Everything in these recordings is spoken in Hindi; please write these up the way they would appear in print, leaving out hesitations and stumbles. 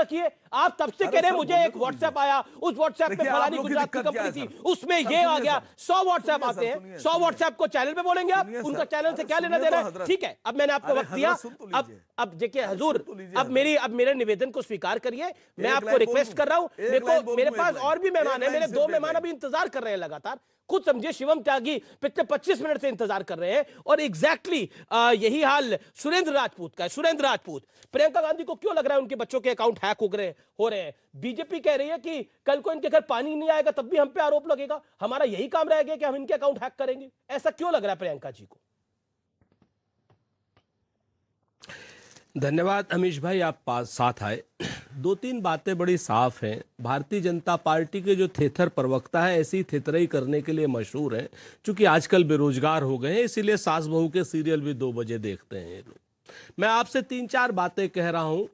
रखिए। आप तब से कह रहे हैं मुझे एक व्हाट्सएप आया, उस व्हाट्सएप पे फलानी गुजरात की कंपनी थी, उसमें ये आ गया। 100 व्हाट्सएप आते हैं, 100 व्हाट्सएप को चैनल पे बोलेंगे आप, उनका चैनल से क्या लेना देना है? ठीक है, अब मैंने आपको वक्त दिया। अब देखिए हुजूर, अब मेरे निवेदन को स्वीकार करिए। मैं आपको रिक्वेस्ट कर रहा हूं, मेरे पास और भी मेहमान है, मेरे 2 मेहमान अभी इंतजार कर रहे हैं लगातार। खुद समझिए, शिवम त्यागी पिछले 25 मिनट से इंतजार कर रहे हैं, और एग्जैक्टली यही हाल सुरेंद्र राजपूत का है। सुरेंद्र राजपूत, प्रियंका गांधी को क्यों लग रहा है उनके बच्चों के अकाउंट हैक हो रहे हैं? बीजेपी कह रही है कि कल को इनके घर पानी नहीं आएगा तब भी हम पे आरोप लगेगा, हमारा यही काम रह गया कि हम इनके अकाउंट हैक करेंगे। ऐसा क्यों लग रहा है प्रियंका जी को? धन्यवाद अमीश भाई, आप पास साथ आए। 2-3 बातें बड़ी साफ हैं। भारतीय जनता पार्टी के जो थेथर प्रवक्ता है ऐसी थेथरई करने के लिए मशहूर है। चूंकि आजकल बेरोजगार हो गए हैं, इसीलिए सास बहू के सीरियल भी 2 बजे देखते हैं ये लोग। मैं आपसे 3-4 बातें कह रहा हूं।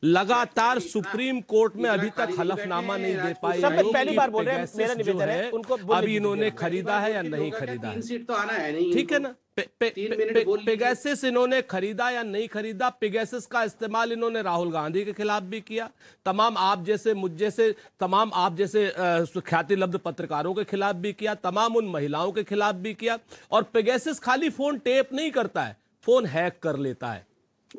लगातार सुप्रीम कोर्ट में अभी तक हलफनामा नहीं दे पाए। पहली बार बोल रहे हैं, मेरा निवेदन है उनको अभी इन्होंने खरीदा है या नहीं खरीदा है, सीट तो आना है नहीं, ठीक है ना? पेगासस इन्होंने खरीदा या नहीं खरीदा? पेगासस का इस्तेमाल इन्होंने राहुल गांधी के खिलाफ भी किया, तमाम आप जैसे मुझ जैसे तमाम आप जैसे ख्याति लब्ध पत्रकारों के खिलाफ भी किया, तमाम उन महिलाओं के खिलाफ भी किया। और पेगासस खाली फोन टेप नहीं करता है, फोन हैक कर लेता है,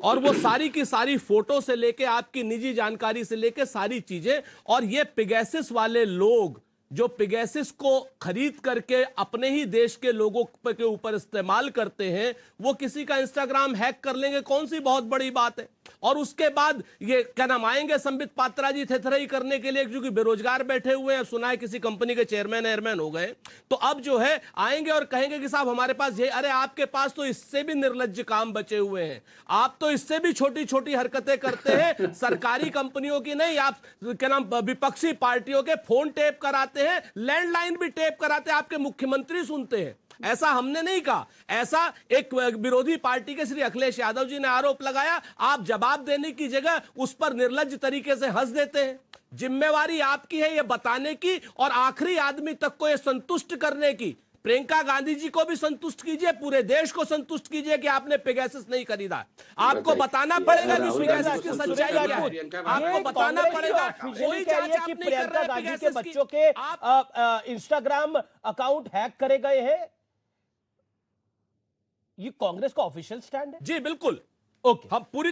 और वो सारी की सारी फोटो से लेके आपकी निजी जानकारी से लेके सारी चीजें। और ये पेगासस वाले लोग जो पेगासस को खरीद करके अपने ही देश के लोगों के ऊपर इस्तेमाल करते हैं, वो किसी का इंस्टाग्राम हैक कर लेंगे, कौन सी बहुत बड़ी बात है? और उसके बाद ये क्या नाम आएंगे संबित पात्रा जी थेथरई करने के लिए, क्योंकि बेरोजगार बैठे हुए हैं, सुना है किसी कंपनी के चेयरमैन एयरमैन हो गए, तो अब जो है आएंगे और कहेंगे कि साहब हमारे पास ये, अरे आपके पास तो इससे भी निर्लज्ज काम बचे हुए हैं, आप तो इससे भी छोटी छोटी हरकतें करते हैं। सरकारी कंपनियों की नहीं, आप क्या नाम विपक्षी पार्टियों के फोन टेप कराते हैं, लैंडलाइन भी टेप कराते हैं, आपके मुख्यमंत्री सुनते हैं। ऐसा हमने नहीं कहा, ऐसा एक विरोधी पार्टी के श्री अखिलेश यादव जी ने आरोप लगाया। आप जवाब देने की जगह उस पर निर्लज्ज तरीके से हंस देते हैं। जिम्मेवारी आपकी है ये बताने की और आखिरी आदमी तक को ये संतुष्ट करने की। प्रियंका गांधी जी को भी संतुष्ट कीजिए, पूरे देश को संतुष्ट कीजिए कि आपने पेगासस नहीं खरीदा। आपको बताना पड़ेगा कि पेगासस की सच्चाई क्या है, आपको बताना पड़ेगा। कोई जांच आप नहीं कर रहे गांधी के बच्चों के इंस्टाग्राम अकाउंट हैक करे गए हैं, ये कांग्रेस का ऑफिशियल स्टैंड है? जी बिल्कुल, ओके, हम पूरी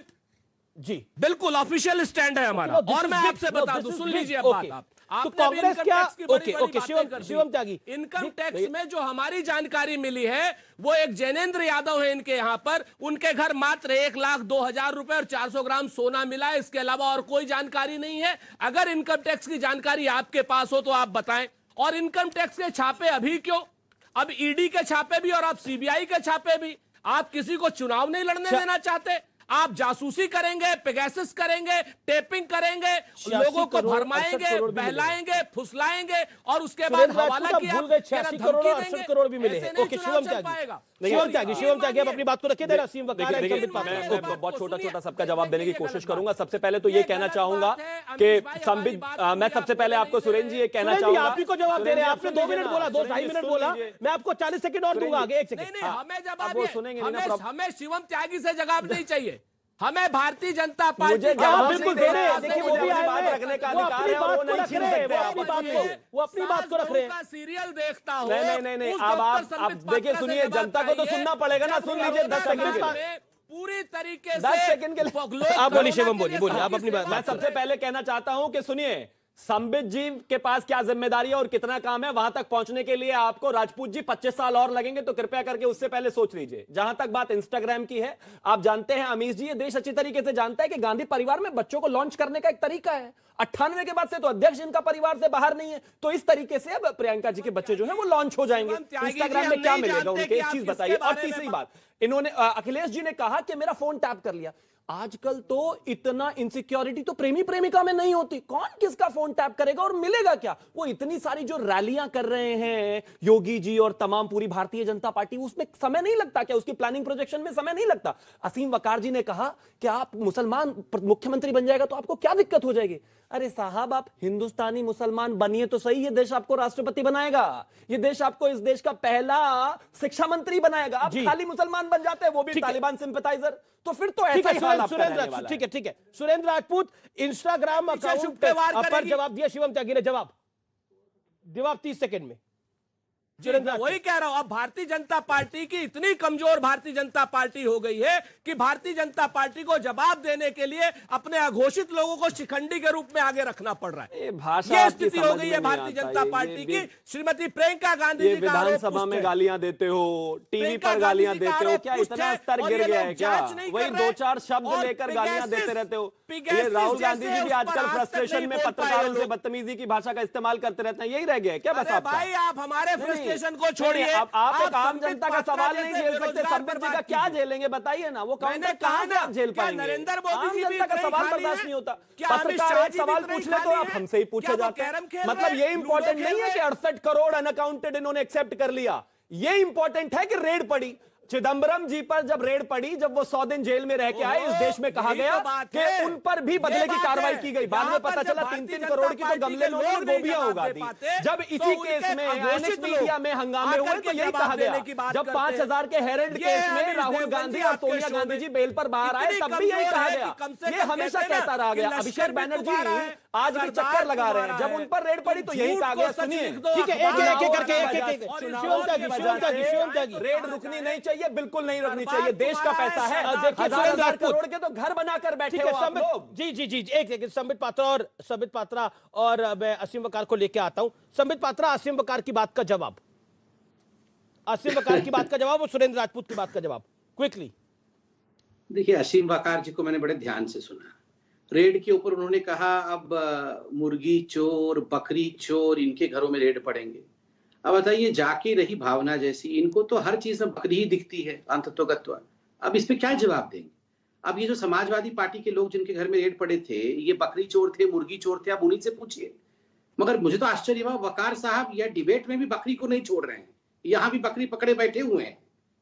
जी बिल्कुल ऑफिशियल स्टैंड है हमारा। और मैं आपसे बता दूं, सुन लीजिए बात आप, तो कांग्रेस क्या, ओके शिवम त्यागी, इनकम टैक्स में जो हमारी जानकारी मिली है, वो एक जैनेंद्र यादव है इनके यहां पर, उनके घर मात्र 1,02,000 रुपए और 400 ग्राम सोना मिला है, इसके अलावा और कोई जानकारी नहीं है। अगर इनकम टैक्स की जानकारी आपके पास हो तो आप बताएं। और इनकम टैक्स के छापे अभी क्यों? अब ईडी के छापे भी और अब सीबीआई के छापे भी। आप किसी को चुनाव नहीं लड़ने देना चाहते, आप जासूसी करेंगे, पेगासस करेंगे, टेपिंग करेंगे, लोगों को भरमाएंगे, बहलाएंगे, फुसलाएंगे और उसके बाद हवाला किया, भूल गए 86 करोड़ और 68 करोड़ भी मिले हैं। ओके शिवम त्यागी आप अपनी बात को रखिए। बहुत छोटा सबका जवाब देने की कोशिश करूंगा। सबसे पहले तो ये कहना चाहूंगा कि संबित, मैं सबसे पहले आपको सुरेंद्र जी ये कहना चाहूंगा, आप ही को जवाब दे रहे हैं। आपने 2 मिनट बोला, 2-2.5 मिनट बोला, मैं आपको 40 सेकंड और दूंगा आगे। 1 सेकंड हमें जवाब सुनेंगे, हमें शिवम त्यागी से जवाब नहीं चाहिए, हमें भारतीय जनता पार्टी बिल्कुल दे रहे हैं। देखिए वो भी बात रखने का अधिकार है, वो नहीं छीन सकते। वो अपनी बात को रख रहे हैं। सीरियल देखता हूं। नहीं, अब आप देखिए, सुनिए, जनता को तो सुनना पड़ेगा ना। सुन लीजिए 10 सेकंड के लिए, पूरी तरीके से 10 सेकंड के लिए आप बोलिए शिवम, बोलिए आप अपनी बात। मैं सबसे पहले कहना चाहता हूं कि सुनिए, संबित जी के पास क्या जिम्मेदारी है और कितना काम है, वहां तक पहुंचने के लिए आपको राजपूत जी 25 साल और लगेंगे, तो कृपया करके उससे पहले सोच लीजिए। जहां तक बात इंस्टाग्राम की है, आप जानते हैं अमीश जी, ये देश अच्छी तरीके से जानता है कि गांधी परिवार में बच्चों को लॉन्च करने का एक तरीका है। 98 के बाद से तो अध्यक्ष इनका परिवार से बाहर नहीं है, तो इस तरीके से अब प्रियंका जी के बच्चे जो है वो लॉन्च हो जाएंगे। इंस्टाग्राम में क्या मिलेगा उनके, एक चीज बताइए। और तीसरी बात, इन्होंने अखिलेश जी ने कहा कि मेरा फोन टैप कर लिया। आजकल तो इतना इनसिक्योरिटी तो प्रेमी प्रेमिका में नहीं होती, कौन किसका फोन टैप करेगा और मिलेगा क्या? वो इतनी सारी जो रैलियां कर रहे हैं योगी जी और तमाम पूरी भारतीय जनता पार्टी, उसमें समय नहीं लगता क्या? उसकी प्लानिंग प्रोजेक्शन में समय नहीं लगता? असीम वकार जी ने कहा कि आप मुसलमान मुख्यमंत्री बन जाएगा तो आपको क्या दिक्कत हो जाएगी? अरे साहब, आप हिंदुस्तानी मुसलमान बनिए तो सही, ये देश आपको राष्ट्रपति बनाएगा, ये देश आपको इस देश का पहला शिक्षा मंत्री बनाएगा। आप खाली मुसलमान बन जाते हैं, वो भी तालिबान सिंपैथाइजर, तो फिर तो ऐसा सवाल आपका रहने सुरेंद्र, वाला है। ठीक है, ठीक है। सुरेंद्र राजपूत इंस्टाग्राम अकाउंट छुप के वार पर करेगी। जवाब दिया शिवम त्यागी ने। जवाब 30 सेकंड में। जी, मैं वही कह रहा हूं, अब भारतीय जनता पार्टी की इतनी कमजोर भारतीय जनता पार्टी हो गई है कि भारतीय जनता पार्टी को जवाब देने के लिए अपने अघोषित लोगों को शिखंडी के रूप में आगे रखना पड़ रहा है। ये भाषा ये आपकी स्थिति हो समझ गई में है नहीं भारतीय आता। जनता ये पार्टी की। श्रीमती प्रियंका गांधी ये जी का आरोप विधानसभा पुष्ट में है। गालियां देते हो, टीवी प्रियंका पर गालियां गांधी जी का देते हो, आरोप क्या पुष्ट इतना है स्तर और गिर ये गया लोग है क्या? जांच नहीं वही कर रहे। 2-4 शब्द और लेकर गालियां देते रहते हो। ये पेगासस राहुल गांधी जैसे जी भी उस पर आजकल आज तक फ्रस्ट्रेशन नहीं में बोल पाए पत्रकारों लोग। से बदतमीजी की भाषा का इस्तेमाल करते रहते हैं, यही रह गया है क्या? बस अरे आपका भाई, आप हमारे नहीं, फ्रस्ट्रेशन को नहीं, छोड़िए। आप एक आम संबित जनता का पात्रा सवाल नहीं जैसे झेल सकते। बेरोजगार संबित पर जी का बात क्या कीजिए। झेलेंगे बताइए ना, वो मैंने काउंटर कहा कहां से ना, आप झेल क्या पाएंगे? नरेंद्र मोदी आम जी भी जनता का इतना ही सवाल खाली बर्दाश्त है? नहीं होता। क्या अमित पत्रकार शाह एक जी भी सवाल इतना ही पूछ ले तो खाली आप है? हमसे ही पूछे क्या वो जाते हैं। कैरम खेल मतलब रहे ये हैं? इंपॉर्टेंट लूडो नहीं है खेल कि 68 करोड़ अनअकाउंटेड इन्होंने एक्सेप्ट कर लिया। ये इंपॉर्टेंट है कि रेड पड़ी। चिदंबरम जी पर जब रेड पड़ी, जब वो 100 दिन जेल में रह के आए, इस देश में कहा यही गया तो बात कि है। उन पर भी ये बदले की बात कार्रवाई है। की गई। बाद में यहाँ पता पर चला जब 3-3 भारतीय करोड़ की जनता तो गमले पार्टी के लोगों ने लोग नहीं गोभियां जवाब उगा दे दी। पाते, जब तो इसी उनके केस में अघोषित एनएक्स मीडिया में हंगामे आकर हुए तो के यही जवाब कहा गया। देने की बात जब करते 5000 के हेरेल्ड ये केस में अमीश राहुल देवगन गांधी जी और आपके सोनिया शो गांधी में जी बेल पर बाहर आए, इतनी तब भी यही कमजोर कहा है गया। कि कम से ये कम हमेशा कहते हैं कहता रहा कि गया। लश्कर अभिषेक भी बैनर्जी तुम्हारा है, आज भी सरदार चक्कर लगा रहे हैं। तुम्हारा जब है। उन पर रेड पड़ी तो तुम यही झूठ कहा को गया। सच सुनिए, लिख दो, ठीक है, एक अखबार एक और करके एक वजह एक से- और शिवम चुनावों त्यागी, की शिवम वजह त्यागी, से शिवम त्यागी। रेड रुकनी नहीं चाहिए, बिल्कुल नहीं रुकनी सरदार चाहिए। देश का तुम्हारा पैसा है, है। सरदार देखिए, हजार सुरेंद्र हजार राजपूत। करोड़ के तो घर बनाकर बैठे ठीक हो है, आप संबित लोग। जी जी जी एक संबित पात्रा और मैं असीम वकार को लेके आता हूं। संबित पात्रा, असीम वकार की बात का जवाब, असीम वकार की बात का जवाब और सुरेंद्र राजपूत की बात का जवाब क्विकली। देखिए, असीम वकार जी को मैंने बड़े ध्यान से सुना। रेड के ऊपर उन्होंने कहा अब मुर्गी चोर, बकरी चोर, इनके घरों में रेड पड़ेंगे। अब बताइए, जाके रही भावना जैसी, इनको तो हर चीज में बकरी ही दिखती है अंततोगत्वा। अब इस पे क्या जवाब देंगे? अब ये जो समाजवादी पार्टी के लोग जिनके घर में रेड पड़े थे, ये बकरी चोर थे, मुर्गी चोर थे, आप उन्हीं से पूछिए। मगर मुझे तो आश्चर्य हुआ, वकार साहब यह डिबेट में भी बकरी को नहीं छोड़ रहे हैं, यहाँ भी बकरी पकड़े बैठे हुए हैं,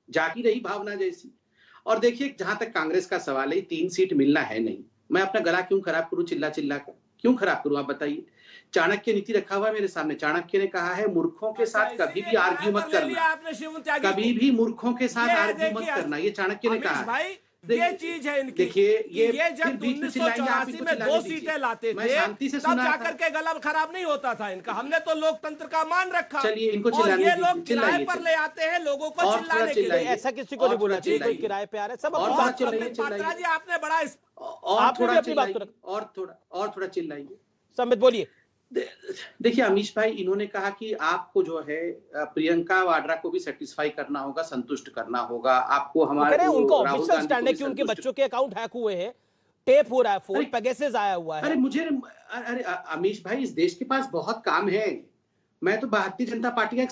जाकी रही भावना जैसी। और देखिए, जहां तक कांग्रेस का सवाल है, 3 सीट मिलना है नहीं। मैं अपना गला क्यों खराब करूं चिल्ला चिल्ला कर? क्यों खराब करूं आप बताइए? चाणक्य नीति रखा हुआ है मेरे सामने। चाणक्य ने कहा है, मूर्खों के साथ कभी भी आर्ग्यू मत करना, आपने शिवम त्यागी कभी भी मूर्खों के साथ ये आर्ग्यू मत देखिए, करना, ये चाणक्य ने अमीश कहा। भाई, देखिए- ये चीज है इनकी। देखिए, ये फिर जब बीच में चिल्लाएंगे, आप 1984 इनको में चिल्लाने 2 दीजिए। सीटें लाते मैं थे, शांति से तब सुना जाकर था। के गला खराब नहीं होता था इनका। हमने तो लोकतंत्र का मान रखा। चलिए, इनको और चिल्लाने ये दीजिए, लोग किराए चिल्लाइए, पर ले आते हैं लोगों को और चिल्लाने थोड़ा के लिए। चिल्लाइए। ऐसा किसी को नहीं और बोलना थोड़ा चाहिए कोई चिल्लाइए। किराए पे आ रहा है, सब और अपनी थोड़ा बात कर रहे हैं। चिल्लाइए, पात्रा जी, आपने बड़ा और आपने भी थोड़ा अपनी बात चिल्लाइए, तो और थोड़ा चिल्लाइए। संबित बोलिए। देखिए अमीश भाई, इन्होंने कहा कि आपको जो है प्रियंका वाड्रा को भी सेटिस्फाई करना होगा, संतुष्ट करना होगा आपको। हमारे उनका ऑफिशियल स्टैंड है कि उनके बच्चों के अकाउंट हैक हुए हैं, टेप हो रहा है, फोन पेगासस आया हुआ है। अरे अमीश भाई, इस देश के पास बहुत काम है। मैं तो भारतीय जनता पार्टी का एक